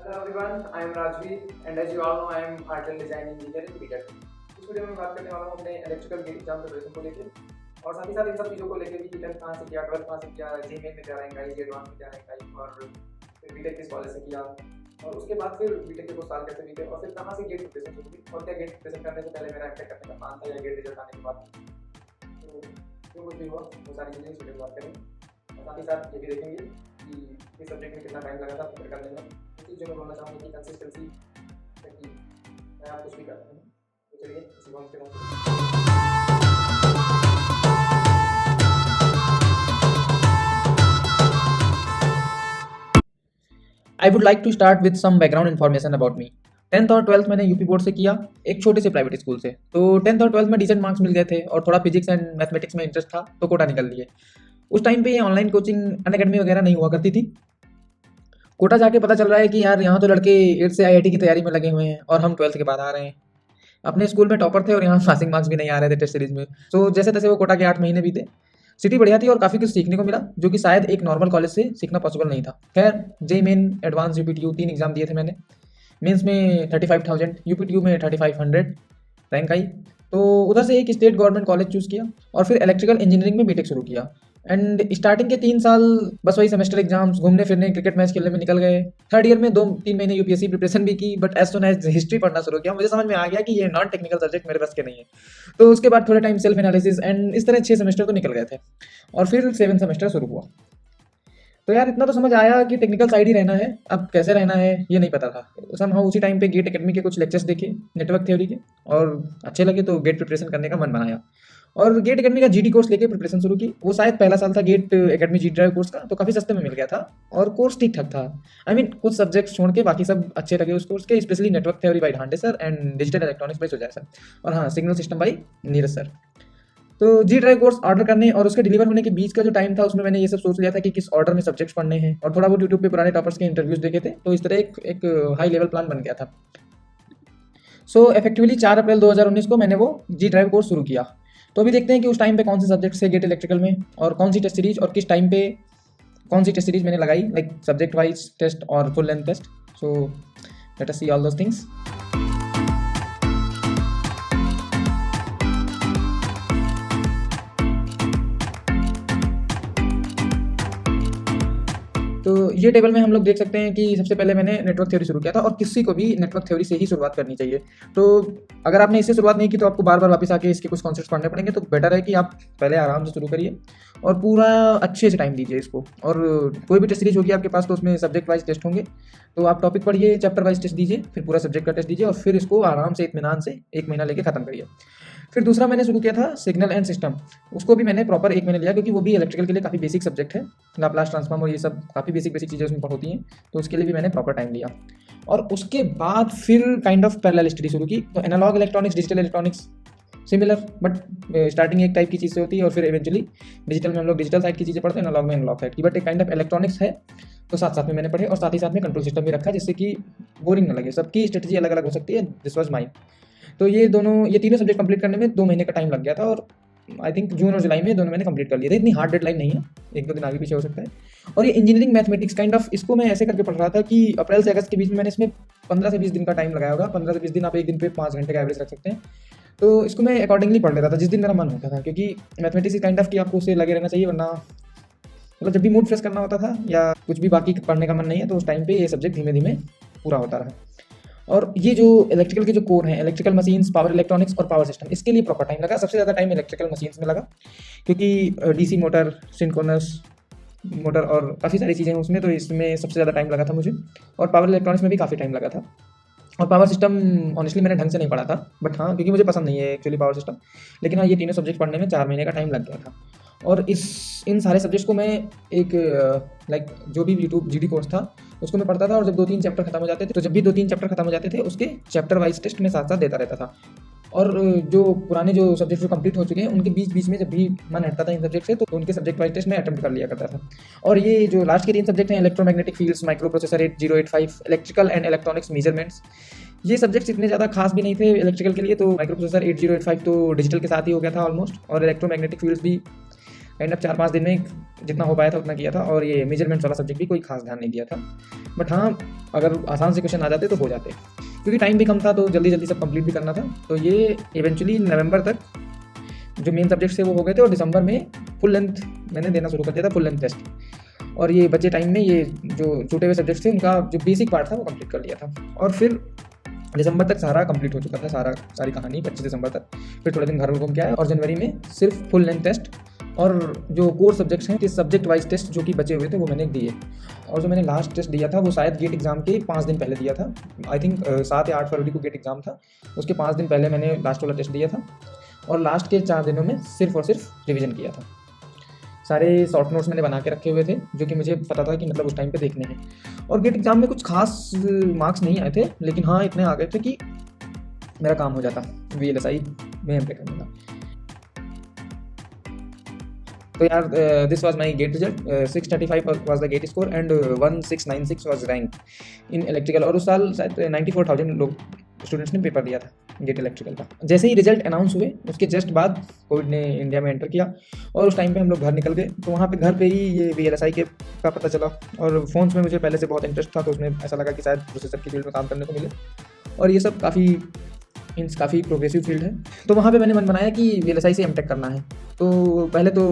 Hello everyone, I am Rajveer and as you all know I am art and design engineer in BTech। इस video में बात करने वाला हूँ अपने इलेक्ट्रिकल गेट एग्जाम प्रिपरेशन को लेकर और साथ ही साथ इन सब चीज़ों को लेकर भी कि 10th कहाँ से किया, 12th कहाँ से किया, जी में क्या रैंक आई, जी एडवांस में क्या रैंक आई और फिर बीटेक किस कॉलेज से किया और उसके बाद फिर बीटेक के कुछ साल कैसे बीते और फिर कहाँ से गेट प्रिपरेशन शुरू की और क्या गेट प्रिपरेशन करने से पहले मेरा एमटेक करने का प्लान था या गेट रिजल्ट आने के बाद। तो जो कुछ भी हुआ वो सारी चीज़ें इस वीडियो में बात करेंगे और साथ ही साथ ये भी देखेंगे कि इस सब्जेक्ट में कितना टाइम लगा था प्रिपेयर करने में। इसी जो मैं बोलना चाहूँगा कि कंसिस्टेंसी कि मैं आप कुछ भी करता हूँ। तो चलिए इसी बात पे I would like to start with some background information about me. 10th और 12th मैंने यूपी बोर्ड से किया, एक छोटे से प्राइवेट स्कूल से। तो 10th और 12th में डिसेंट मार्क्स मिल गए थे और थोड़ा फिजिक्स एंड मैथमेटिक्स में इंटरेस्ट था तो कोटा निकल लिए। उस टाइम पे ये ऑनलाइन कोचिंग अनअकैडमी वगैरह नहीं हुआ करती थी। कोटा जाके पता चल रहा है कि यार यहाँ तो लड़के 8 से आईआईटी की तैयारी में लगे हुए हैं और हम 12th के बाद आ रहे हैं। अपने स्कूल में टॉपर थे और यहाँ पासिंग मार्क्स भी नहीं आ रहे थे टेस्ट सीरीज में। तो जैसे तैसे वो कोटा के 8 महीने बीते। सिटी बढ़िया थी और काफ़ी कुछ सीखने को मिला जो कि शायद एक नॉर्मल कॉलेज से सीखना पॉसिबल नहीं था। खैर जे मेन एडवांस यूपीटीयू 3 एग्जाम दिए थे मैंने। मेंस में 35,000, यूपीटीयू में 3500 रैंक आई। तो उधर से एक स्टेट गवर्नमेंट कॉलेज चूज़ किया और फिर इलेक्ट्रिकल इंजीनियरिंग में बीटेक शुरू किया। एंड स्टार्टिंग के 3 साल बस वही सेमेस्टर एग्जाम्स, घूमने फिरने, क्रिकेट मैच खेलने में निकल गए। थर्ड ईयर में 2-3 महीने यूपीएससी प्रिपरेशन भी की, but as soon as history पढ़ना शुरू किया मुझे समझ में आ गया कि ये नॉन टेक्निकल सब्जेक्ट मेरे बस के नहीं है। तो उसके बाद थोड़े टाइम सेल्फ एनालिसिस एंड इस तरह 6 सेमेस्टर तो निकल गए थे और फिर 7 सेमेस्टर शुरू हुआ। तो यार इतना तो समझ आया कि टेक्निकल साइड ही रहना है, अब कैसे रहना है ये नहीं पता था। समहाउ उसी टाइम पे गेट एकेडमी के कुछ लेक्चर्स देखे नेटवर्क थ्योरी के और अच्छे लगे तो गेट प्रिपरेशन करने का मन बनाया और गेट एकेडमी का जीडी कोर्स लेके प्रिपरेशन शुरू की। वो शायद पहला साल था GATE Academy G drive course का, तो काफ़ी सस्ते में मिल गया था और कोर्स ठीक ठाक था। आई मीन कुछ सब्जेक्ट्स छोड़ के बाकी सब अच्छे लगे उस कोर्स के, specially network theory by Dhande sir and digital electronics by Sujay sir और हाँ signal system by Neeraj sir. तो जी ड्राइव कोर्स ऑर्डर करने और उसके डिलीवर होने के बीच का जो टाइम था उसमें मैंने ये सब सोच लिया था कि किस ऑर्डर में सब्जेक्ट्स पढ़ने हैं और थोड़ा बहुत यूट्यूब पे पुराने टॉपर्स के इंटरव्यूज देखे थे। तो इस तरह एक हाई लेवल प्लान बन गया था। सो इफेक्टिवली 4 अप्रैल 2019 को मैंने वो जी ड्राइव कोर्स शुरू किया। तो अभी देखते हैं कि उस टाइम पे कौन से सब्जेक्ट से गेट इलेक्ट्रिकल में और कौन सी टेस्ट सीरीज और किस टाइम पे कौन सी टेस्ट सीरीज मैंने लगाई, लाइक सब्जेक्ट वाइज टेस्ट और full length test. So let us see all those things. तो ये टेबल में हम लोग देख सकते हैं कि सबसे पहले मैंने नेटवर्क थ्योरी शुरू किया था और किसी को भी नेटवर्क थ्योरी से ही शुरुआत करनी चाहिए। तो अगर आपने इससे शुरुआत नहीं की तो आपको बार बार वापस आके इसके कुछ कॉन्सेप्ट्स पढ़ने पड़ेंगे। तो बेटर है कि आप पहले आराम से शुरू करिए और पूरा अच्छे से टाइम दीजिए इसको। और कोई भी टेस्ट सीरीज होगी आपके पास तो उसमें सब्जेक्ट वाइज टेस्ट होंगे, तो आप टॉपिक पढ़िए, चैप्टर वाइज टेस्ट दीजिए, फिर पूरा सब्जेक्ट का टेस्ट दीजिए और फिर इसको आराम से इत्मीनान से 1 महीना लेके खत्म करिए। फिर दूसरा मैंने शुरू किया था सिग्नल एंड सिस्टम। उसको भी मैंने प्रॉपर 1 महीने लिया क्योंकि वो भी इलेक्ट्रिकल के लिए काफ़ी बेसिक सब्जेक्ट है। लाप्लास ट्रांसफॉर्म और ये सब काफ़ी बेसिक चीज़ें उसमें होती हैं, तो उसके लिए भी मैंने प्रॉपर टाइम लिया। और उसके बाद फिर काइंड ऑफ पैरेलल स्टडी शुरू की। तो analogue electronics, digital electronics similar, but starting एक टाइप की चीज़ से होती है और फिर इवेंचुअली डिजिटल में हम लोग डिजिटल साइड की चीज़ें पढ़ते हैं, एनालॉग में एनालॉग साइड की, बट एक काइंड ऑफ इलेक्ट्रॉनिक्स है। तो साथ साथ में मैंने पढ़े और साथ ही साथ में कंट्रोल सिस्टम भी रखा जिससे कि बोरिंग ना लगे। सबकी स्ट्रेटजी अलग अलग हो सकती है, दिस वॉज माइन। तो ये तीनों सब्जेक्ट कंप्लीट करने में 2 महीने का टाइम लग गया था और आई थिंक जून और जुलाई में दोनों मैंने कंप्लीट कर लिए थे। इतनी हार्ड डेडलाइन नहीं है, 1-2 दिन आगे पीछे हो सकता है। और ये इंजीनियरिंग मैथमेटिक्स काइंड ऑफ, इसको मैं ऐसे करके पढ़ रहा था कि अप्रैल से अगस्त के बीच में मैंने इसमें 15 से 20 दिन का टाइम लगाया होगा। 15 से 20 दिन आप एक दिन पे 5 घंटे का एवरेज रख सकते हैं। तो इसको मैं अकॉर्डिंगली पढ़ लेता था जिस दिन मेरा मन होता था, क्योंकि मैथमेटिक्स काइंड ऑफ कि आपको उससे लगे रहना चाहिए, वरना मतलब जब भी मूड फ्रेश करना होता था या कुछ भी बाकी पढ़ने का मन नहीं है तो उस टाइम पे ये सब्जेक्ट धीमे धीमे पूरा होता रहा। और ये जो इलेक्ट्रिकल के जो कोर हैं, इलेक्ट्रिकल मशीन्स, पावर इलेक्ट्रॉनिक्स और पावर सिस्टम, इसके लिए प्रॉपर टाइम लगा। सबसे ज़्यादा टाइम इलेक्ट्रिकल मशीन्स में लगा क्योंकि डीसी मोटर, सिंक्रोनस मोटर और काफ़ी सारी चीज़ें हैं उसमें, तो इसमें सबसे ज़्यादा टाइम लगा था मुझे। और पावर इलेक्ट्रॉनिक्स में भी काफ़ी टाइम लगा था। और पावर सिस्टम ऑनेस्टली मैंने ढंग से नहीं पढ़ा था, बट हाँ क्योंकि मुझे पसंद नहीं है एक्चुअली पावर सिस्टम। लेकिन हाँ ये तीनों सब्जेक्ट पढ़ने में 4 महीने का टाइम लग गया था। और इन सारे सब्जेक्ट्स को मैं एक लाइक जो भी यूट्यूब जीडी कोर्स था उसको मैं पढ़ता था और जब 2-3 चैप्टर खत्म हो जाते थे, तो जब भी 2-3 चैप्टर खत्म हो जाते थे उसके चैप्टर वाइज टेस्ट में साथ साथ देता रहता था। और जो पुराने जो सब्जेक्ट जो कंप्लीट हो चुके हैं उनके बीच बीच में जब भी मन हटता था इन सब्जेक्ट से तो उनके सब्जेक्ट वाइज टेस्ट में अटेम्प्ट कर लिया करता था। और ये जो लास्ट के 3 सब्जेक्ट हैं, electromagnetic fields, micro processor 8085, electrical and electronics measurements, ये सब्जेक्ट्स इतने ज़्यादा खास भी नहीं थे इलेक्ट्रिकल के लिए। तो माइक्रो प्रोसेसर 8085 तो डिजिटल के साथ ही हो गया था ऑलमोस्ट, और इलेक्ट्रोमैग्नेटिक फील्ड्स भी काइंड ऑफ 4-5 दिन में जितना हो पाया था उतना किया था, और ये मेजरमेंट्स वाला सब्जेक्ट भी कोई खास ध्यान नहीं दिया था। बट हाँ, अगर आसान से क्वेश्चन आ जाते तो हो जाते, क्योंकि टाइम भी कम था तो जल्दी जल्दी सब कंप्लीट भी करना था। तो ये इवेंचुअली नवंबर तक जो मेन सब्जेक्ट्स थे वो हो गए थे, और दिसंबर में फुल लेंथ मैंने देना शुरू कर दिया था, फुल लेंथ टेस्ट। और ये बचे टाइम में ये जो छूटे हुए सब्जेक्ट्स थे उनका जो बेसिक पार्ट था वो कंप्लीट कर लिया था। और फिर दिसंबर तक सारा कंप्लीट हो चुका था, सारी कहानी 25 दिसंबर तक। फिर थोड़े दिन घर घूम के आया, और जनवरी में सिर्फ फुल लेंथ टेस्ट और जो कोर सब्जेक्ट्स हैं, इस सब्जेक्ट वाइज टेस्ट जो कि बचे हुए थे वो मैंने दिए। और जो मैंने लास्ट टेस्ट दिया था वो शायद गेट एग्जाम के 5 दिन पहले दिया था। आई थिंक 7 या 8 फरवरी को गेट एग्जाम था, उसके 5 दिन पहले मैंने लास्ट वाला टेस्ट दिया था। और लास्ट के 4 दिनों में सिर्फ और सिर्फ रिविजन किया था। सारे शॉर्ट नोट्स मैंने बना के रखे हुए थे जो कि मुझे पता था कि मतलब उस टाइम पे देखने हैं। और गेट एग्जाम में कुछ खास मार्क्स नहीं आए थे, लेकिन हाँ इतने आ गए थे कि मेरा काम हो जाता VLSI में एमटेक करने का। तो यार this was my GATE result. 635 was the GATE score and 1696 was rank in electrical. और उस साल शायद 94,000 लोग स्टूडेंट्स ने पेपर दिया था गेट इलेक्ट्रिकल का। जैसे ही रिजल्ट अनाउंस हुए उसके जस्ट बाद कोविड ने इंडिया में एंटर किया, और उस टाइम पे हम लोग घर निकल गए। तो वहाँ पे घर पे ही ये VLSI के का पता चला, और फ़ोन्स में मुझे पहले से बहुत इंटरेस्ट था, तो उसमें ऐसा लगा कि शायद प्रोसेसर की फील्ड में काम करने को मिले, और ये सब काफ़ी प्रोग्रेसिव फील्ड है। तो वहाँ पे मैंने मन बनाया कि VLSI से एमटेक करना है। तो पहले तो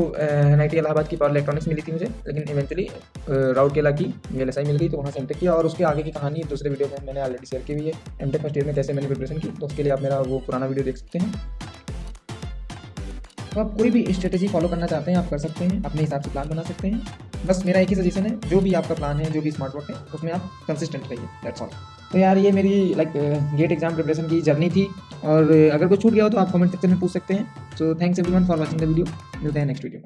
NIT इलाहाबाद की पावर इलेक्ट्रॉनिक्स मिली थी मुझे, लेकिन इवेंचुअली राउरकेला की VLSI मिल गई, तो वहाँ से एमटेक किया। और उसके आगे की कहानी दूसरे वीडियो में मैंने ऑलरेडी शेयर की हुई है, एमटेक फर्स्ट ईयर में कैसे मैंने प्रिपरेशन की, तो उसके लिए आप मेरा वो पुराना वीडियो देख सकते हैं। तो आप कोई भी स्ट्रेटेजी फॉलो करना चाहते हैं आप कर सकते हैं, अपने हिसाब से प्लान बना सकते हैं। बस मेरा एक ही सजेशन है, जो भी आपका प्लान है, जो भी स्मार्ट वर्क है, उसमें आप कंसिस्टेंट रहिए, दैट्स ऑल। तो यार ये मेरी गेट एग्जाम प्रिपरेशन की जर्नी थी, और अगर कुछ छूट गया हो तो आप कमेंट सेक्शन में पूछ सकते हैं। So thanks everyone for watching the video. मिलते हैं नेक्स्ट वीडियो में।